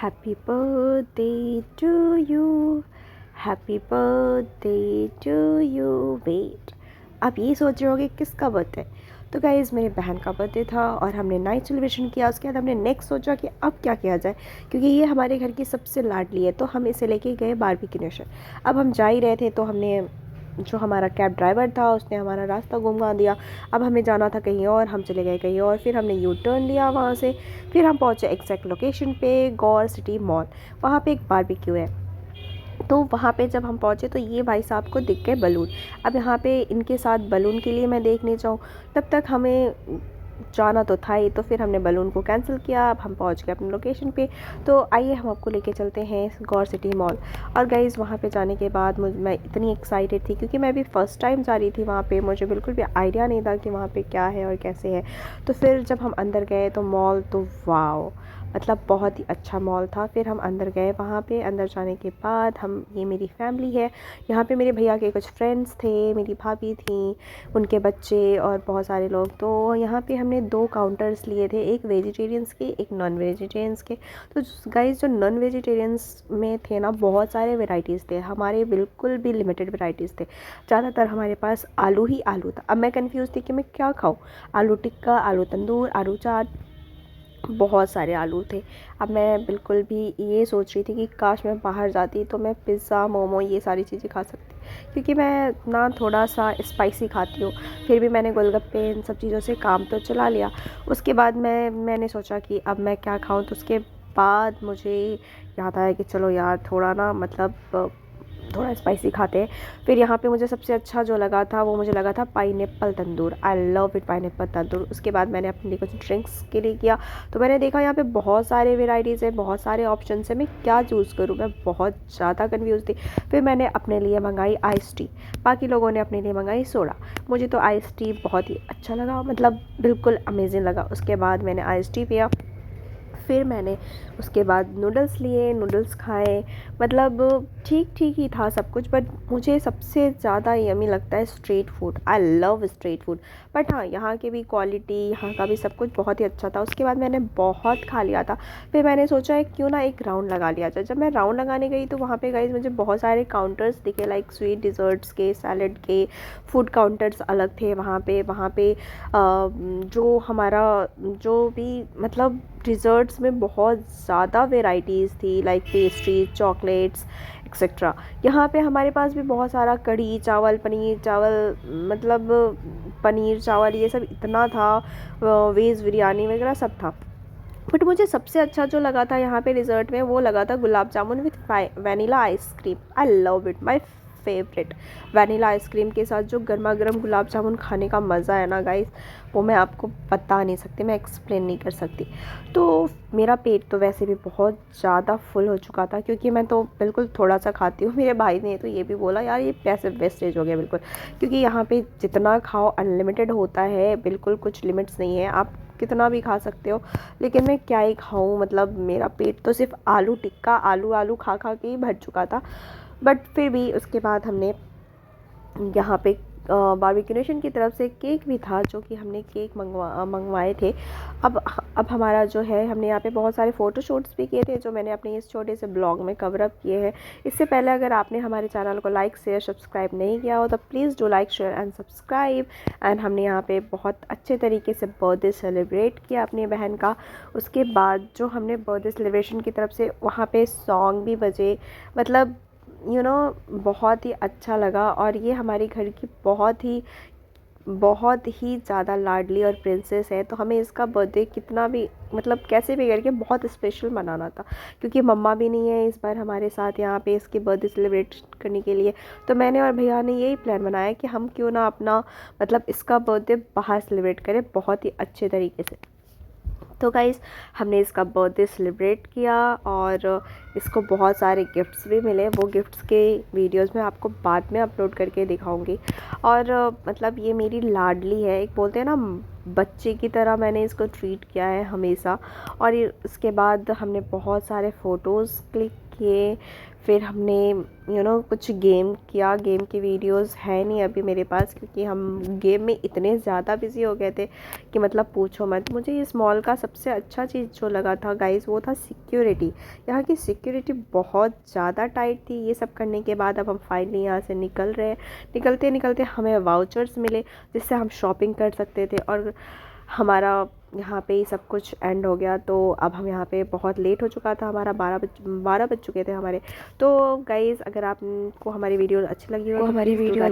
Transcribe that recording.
Happy birthday to you, happy birthday to you. Wait, आप ये सोच रहे होगे किसका बर्थडे? तो गाइज़ मेरी बहन का बर्थडे था और हमने नाइट सेलिब्रेशन किया। उसके बाद हमने नेक्स्ट सोचा कि अब क्या किया जाए, क्योंकि ये हमारे घर की सबसे लाडली है। तो हम इसे लेके गए बारबेक्यू नेशन। अब हम जा ही रहे थे तो हमने जो हमारा कैब ड्राइवर था उसने हमारा रास्ता घुमा दिया। अब हमें जाना था कहीं और, हम चले गए कहीं और। फिर हमने यू टर्न लिया वहाँ से। फिर हम पहुँचे एग्जैक्ट लोकेशन पे, गौर सिटी मॉल। वहाँ पे एक बारबेक्यू है। तो वहाँ पे जब हम पहुँचे तो ये भाई साहब को दिख गए बलून। अब यहाँ पे इनके साथ बलून के लिए मैं देखने जाऊँ, तब तक हमें जाना तो था ही। तो फिर हमने बलून को कैंसिल किया। अब हम पहुँच गए अपनी लोकेशन पे। तो आइए हम आपको लेके चलते हैं गौर सिटी मॉल। और गाइज़ वहाँ पे जाने के बाद मैं इतनी एक्साइटेड थी, क्योंकि मैं भी फ़र्स्ट टाइम जा रही थी वहाँ पे। मुझे बिल्कुल भी आइडिया नहीं था कि वहाँ पे क्या है और कैसे है। तो फिर जब हम अंदर गए तो मॉल तो वाओ, मतलब बहुत ही अच्छा मॉल था। फिर हम अंदर गए। वहाँ पे अंदर जाने के बाद ये मेरी फैमिली है। यहाँ पे मेरे भैया के कुछ फ्रेंड्स थे, मेरी भाभी थी, उनके बच्चे और बहुत सारे लोग। तो यहाँ पे हमने 2 काउंटर्स लिए थे, एक वेजिटेरियंस के, एक नॉन वेजिटेरियंस के। तो गाइस जो नॉन वेजिटेरियंस में थे ना, बहुत सारे वेराइटीज़ थे। हमारे बिल्कुल भी लिमिटेड वेराइटीज़ थे। ज़्यादातर हमारे पास आलू ही आलू था। अब मैं कंफ्यूज थी कि मैं क्या खाऊँ, आलू टिक्का, आलू तंदूर, आलू चाट, बहुत सारे आलू थे। अब मैं बिल्कुल भी ये सोच रही थी कि काश मैं बाहर जाती तो मैं पिज़्ज़ा, मोमो ये सारी चीज़ें खा सकती, क्योंकि मैं ना थोड़ा सा स्पाइसी खाती हूँ। फिर भी मैंने गोलगप्पे इन सब चीज़ों से काम तो चला लिया। उसके बाद मैंने सोचा कि अब मैं क्या खाऊँ। तो उसके बाद मुझे याद आया कि चलो यार थोड़ा ना, मतलब थोड़ा स्पाइसी खाते हैं। फिर यहाँ पे मुझे सबसे अच्छा जो लगा था वो मुझे लगा था pineapple tandoor. I love it, pineapple tandoor. उसके बाद मैंने अपने लिए कुछ ड्रिंक्स के लिए किया। तो मैंने देखा यहाँ पे बहुत सारे वेराइटीज़ है, बहुत सारे ऑप्शन है, मैं क्या चूज़ करूँ, मैं बहुत ज़्यादा कन्फ्यूज़ थी। फिर मैंने अपने लिए मंगाई आइस टी, बाकी लोगों ने अपने लिए मंगाई सोडा। मुझे तो आइस टी बहुत ही अच्छा लगा, मतलब बिल्कुल अमेजिंग लगा। उसके बाद मैंने आइस टी पिया। फिर मैंने उसके बाद नूडल्स लिए, नूडल्स खाए। मतलब ठीक ठीक ही था सब कुछ, बट मुझे सबसे ज़्यादा यम्मी लगता है street food. I love street food. But हाँ, यहाँ की भी क्वालिटी, यहाँ का भी सब कुछ बहुत ही अच्छा था। उसके बाद मैंने बहुत खा लिया था। फिर मैंने सोचा है क्यों ना एक राउंड लगा लिया जाए। जब मैं राउंड लगाने गई तो वहाँ पे गाइस मुझे बहुत सारे काउंटर्स दिखे, लाइक स्वीट डिज़र्ट्स के, सैलड के, फूड काउंटर्स अलग थे वहाँ पे जो हमारा जो भी मतलब डिज़र्ट्स में बहुत ज़्यादा वेराइटीज़ थी, लाइक पेस्ट्रीज, चॉकलेट्स एक्सेट्रा। यहाँ पे हमारे पास भी बहुत सारा कढ़ी चावल, पनीर चावल, मतलब पनीर चावल ये सब इतना था, वेज बिरयानी वगैरह सब था। बट मुझे सबसे अच्छा जो लगा था यहाँ पे डिज़र्ट में, वो लगा था gulab jamun with vanilla ice cream. I love it, my favourite. Vanilla ice cream के साथ जो गर्मा गर्म गुलाब जामुन खाने का मज़ा है ना गाइस, वो मैं आपको बता नहीं सकती, मैं एक्सप्लेन नहीं कर सकती। तो मेरा पेट तो वैसे भी बहुत ज़्यादा फुल हो चुका था, क्योंकि मैं तो बिल्कुल थोड़ा सा खाती हूँ। मेरे भाई ने तो ये भी बोला यार ये पैसे वेस्टेज हो गया बिल्कुल, क्योंकि यहाँ पे जितना खाओ अनलिमिटेड होता है, बिल्कुल कुछ लिमिट्स नहीं है, आप कितना भी खा सकते हो। लेकिन मैं क्या ही खाऊं, मतलब मेरा पेट तो सिर्फ आलू टिक्का, आलू आलू खा खा के ही भर चुका था। बट फिर भी उसके बाद हमने यहाँ पे बारबेक्यू नेशन की तरफ से केक भी था, जो कि हमने केक मंगवाए थे। अब हमारा जो है, हमने यहाँ पे बहुत सारे फ़ोटो शूट्स भी किए थे, जो मैंने अपने इस छोटे से ब्लॉग में कवर अप किए हैं। इससे पहले अगर आपने हमारे चैनल को लाइक शेयर सब्सक्राइब नहीं किया हो तो please do like share and subscribe. And हमने यहाँ पे बहुत अच्छे तरीके से बर्थडे सेलिब्रेट किया अपनी बहन का। उसके बाद जो हमने बर्थडे सेलिब्रेशन की तरफ से वहाँ पे सॉन्ग भी बजे, मतलब बहुत ही अच्छा लगा। और ये हमारे घर की बहुत ही ज़्यादा लाडली और प्रिंसेस है, तो हमें इसका बर्थडे कितना भी, मतलब कैसे भी करके बहुत स्पेशल मनाना था, क्योंकि मम्मा भी नहीं है इस बार हमारे साथ यहाँ पे इसके बर्थडे सेलिब्रेट करने के लिए। तो मैंने और भैया ने यही प्लान बनाया कि हम क्यों ना अपना, मतलब इसका बर्थडे बाहर सेलिब्रेट करें बहुत ही अच्छे तरीके से। तो गाइज़ हमने इसका बर्थडे सेलिब्रेट किया और इसको बहुत सारे गिफ्ट्स भी मिले। वो गिफ्ट्स के वीडियोस मैं आपको बाद में अपलोड करके दिखाऊंगी। और मतलब ये मेरी लाडली है, एक बोलते हैं ना बच्चे की तरह मैंने इसको ट्रीट किया है हमेशा। और इसके बाद हमने बहुत सारे फ़ोटोज़ क्लिक किए, फिर हमने कुछ गेम किया। गेम की वीडियोस है नहीं अभी मेरे पास, क्योंकि हम गेम में इतने ज़्यादा बिजी हो गए थे कि मतलब पूछो मत। मुझे इस मॉल का सबसे अच्छा चीज़ जो लगा था गाइस, वो था सिक्योरिटी। यहाँ की सिक्योरिटी बहुत ज़्यादा टाइट थी। ये सब करने के बाद अब हम फाइनली यहाँ से निकल रहे हैं। निकलते निकलते हमें वाउचर्स मिले जिससे हम शॉपिंग कर सकते थे, और हमारा यहाँ पे ही सब कुछ एंड हो गया। तो अब हम यहाँ पे बहुत लेट हो चुका था, हमारा 12 बज चुके थे हमारे। तो गाइज़, अगर आपको हमारी वीडियो अच्छी लगी हो तो हमारी वीडियो